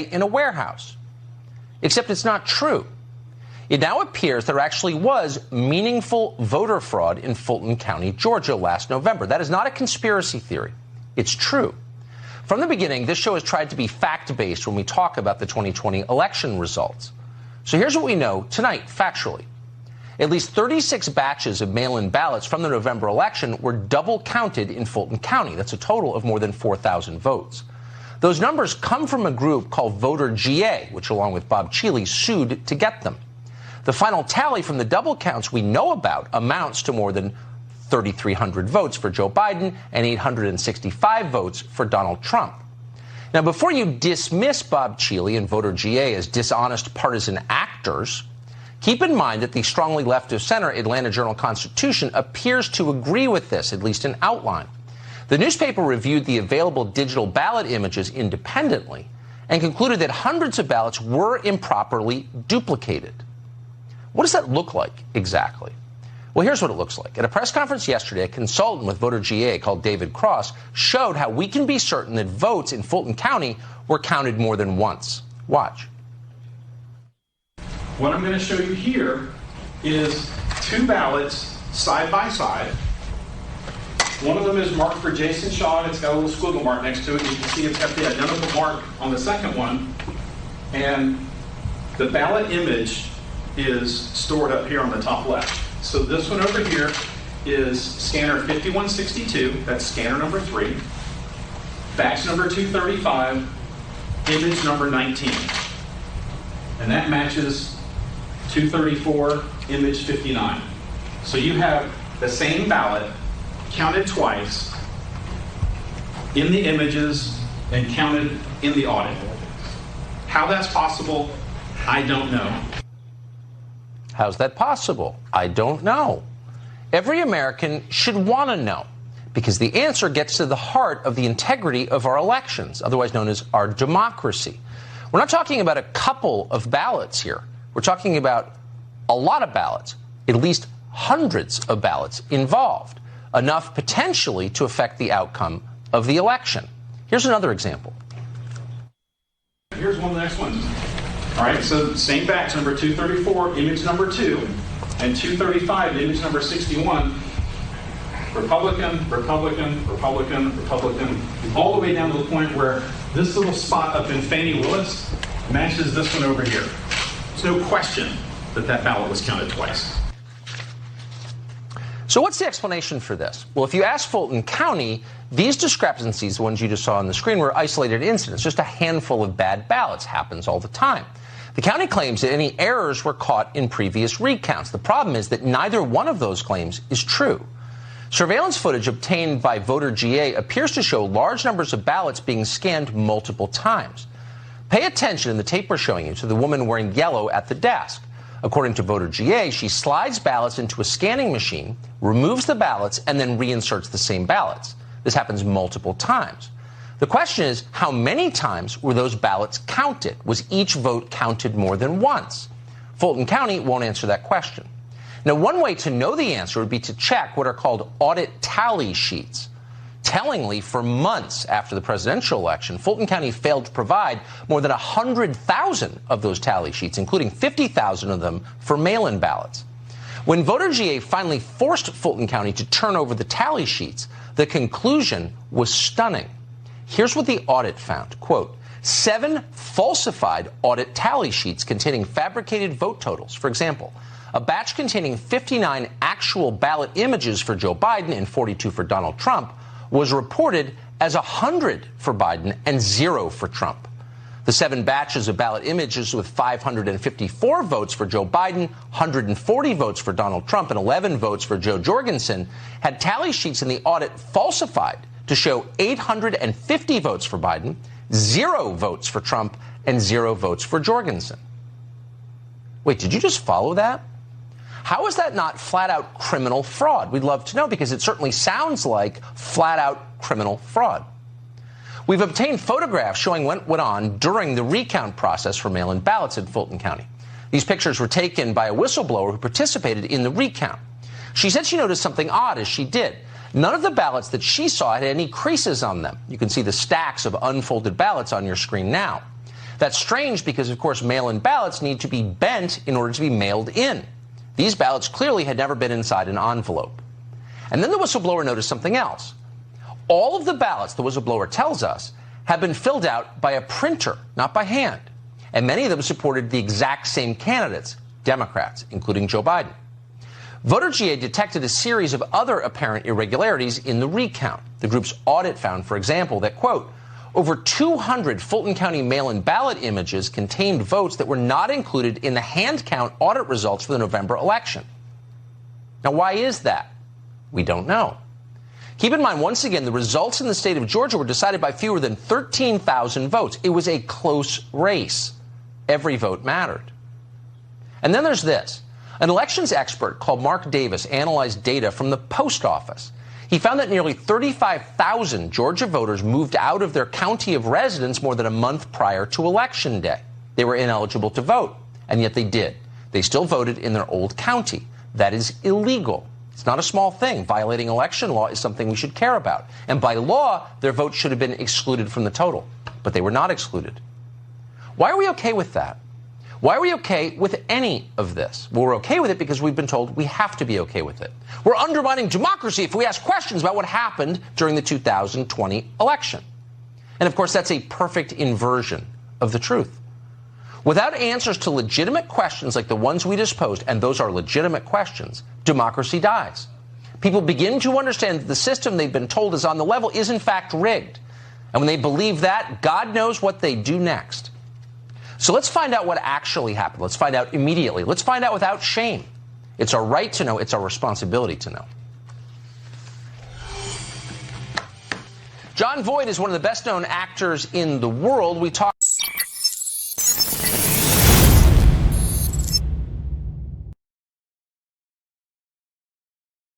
away in a warehouse. Except it's not true. It now appears there actually was meaningful voter fraud in Fulton County, Georgia last November. That is not a conspiracy theory. It's true. From the beginning, this show has tried to be fact-based when we talk about the 2020 election results. So here's what we know tonight, factually. At least 36 batches of mail-in ballots from the November election were double counted in Fulton County. That's a total of more than 4,000 votes. Those numbers come from a group called Voter GA, which along with Bob Cheeley sued to get them. The final tally from the double counts we know about amounts to more than 3,300 votes for Joe Biden and 865 votes for Donald Trump. Now, before you dismiss Bob Cheeley and Voter GA as dishonest partisan actors, keep in mind that the strongly left-of-center Atlanta Journal-Constitution appears to agree with this, at least in outline. The newspaper reviewed the available digital ballot images independently and concluded that hundreds of ballots were improperly duplicated. What does that look like exactly? Well, here's what it looks like. At a press conference yesterday, a consultant with Voter GA called David Cross showed how we can be certain that votes in Fulton County were counted more than once. Watch. What I'm going to show you here is two ballots side by side. One of them is marked for Jason Shaw, and it's got a little squiggle mark next to it. You can see it's got the identical mark on the second one. And the ballot image is stored up here on the top left. So this one over here is scanner 5162, that's scanner number 3, batch number 235, image number 19. And that matches 234, image 59. So you have the same ballot counted twice in the images and counted in the audit. How that's possible, I don't know. How's that possible? I don't know. Every American should want to know, because the answer gets to the heart of the integrity of our elections, otherwise known as our democracy. We're not talking about a couple of ballots here. We're talking about a lot of ballots, at least hundreds of ballots involved, enough potentially to affect the outcome of the election. Here's another example. Here's one of the next ones. All right, so same batch, number 234, image number 2, and 235, image number 61. Republican, Republican, Republican, Republican, all the way down to the point where this little spot up in Fannie Willis matches this one over here. There's no question that that ballot was counted twice. So what's the explanation for this? Well, if you ask Fulton County, these discrepancies, the ones you just saw on the screen, were isolated incidents. Just a handful of bad ballots happens all the time. The county claims that any errors were caught in previous recounts. The problem is that neither one of those claims is true. Surveillance footage obtained by Voter GA appears to show large numbers of ballots being scanned multiple times. Pay attention in the tape we're showing you to the woman wearing yellow at the desk. According to Voter GA, she slides ballots into a scanning machine, removes the ballots, and then reinserts the same ballots. This happens multiple times. The question is, how many times were those ballots counted? Was each vote counted more than once? Fulton County won't answer that question. Now, one way to know the answer would be to check what are called audit tally sheets. Tellingly, for months after the presidential election, Fulton County failed to provide more than 100,000 of those tally sheets, including 50,000 of them for mail-in ballots. When Voter GA finally forced Fulton County to turn over the tally sheets, the conclusion was stunning. Here's what the audit found. Quote, 7 falsified audit tally sheets containing fabricated vote totals. For example, a batch containing 59 actual ballot images for Joe Biden and 42 for Donald Trump was reported as 100 for Biden and 0 for Trump. The 7 batches of ballot images with 554 votes for Joe Biden, 140 votes for Donald Trump, and 11 votes for Joe Jorgensen had tally sheets in the audit falsified to show 850 votes for Biden, 0 votes for Trump, and 0 votes for Jorgensen. Wait, did you just follow that? How is that not flat-out criminal fraud? We'd love to know, because it certainly sounds like flat-out criminal fraud. We've obtained photographs showing what went on during the recount process for mail-in ballots in Fulton County. These pictures were taken by a whistleblower who participated in the recount. She said she noticed something odd as she did. None of the ballots that she saw had any creases on them. You can see the stacks of unfolded ballots on your screen now. That's strange because, of course, mail-in ballots need to be bent in order to be mailed in. These ballots clearly had never been inside an envelope. And then the whistleblower noticed something else. All of the ballots, the whistleblower tells us, have been filled out by a printer, not by hand. And many of them supported the exact same candidates, Democrats, including Joe Biden. VoterGA detected a series of other apparent irregularities in the recount. The group's audit found, for example, that, quote, over 200 Fulton County mail-in ballot images contained votes that were not included in the hand count audit results for the November election. Now, why is that? We don't know. Keep in mind, once again, the results in the state of Georgia were decided by fewer than 13,000 votes. It was a close race. Every vote mattered. And then there's this. An elections expert called Mark Davis analyzed data from the post office. He found that nearly 35,000 Georgia voters moved out of their county of residence more than a month prior to Election Day. They were ineligible to vote, and yet they did. They still voted in their old county. That is illegal. It's not a small thing. Violating election law is something we should care about. And by law, their votes should have been excluded from the total. But they were not excluded. Why are we okay with that? Why are we okay with any of this? Well, we're okay with it because we've been told we have to be okay with it. We're undermining democracy if we ask questions about what happened during the 2020 election. And of course, that's a perfect inversion of the truth. Without answers to legitimate questions like the ones we just posed, and those are legitimate questions, democracy dies. People begin to understand that the system they've been told is on the level is in fact rigged. And when they believe that, God knows what they do next. So let's find out what actually happened. Let's find out immediately. Let's find out without shame. It's our right to know. It's our responsibility to know. Jon Voight is one of the best-known actors in the world. We talk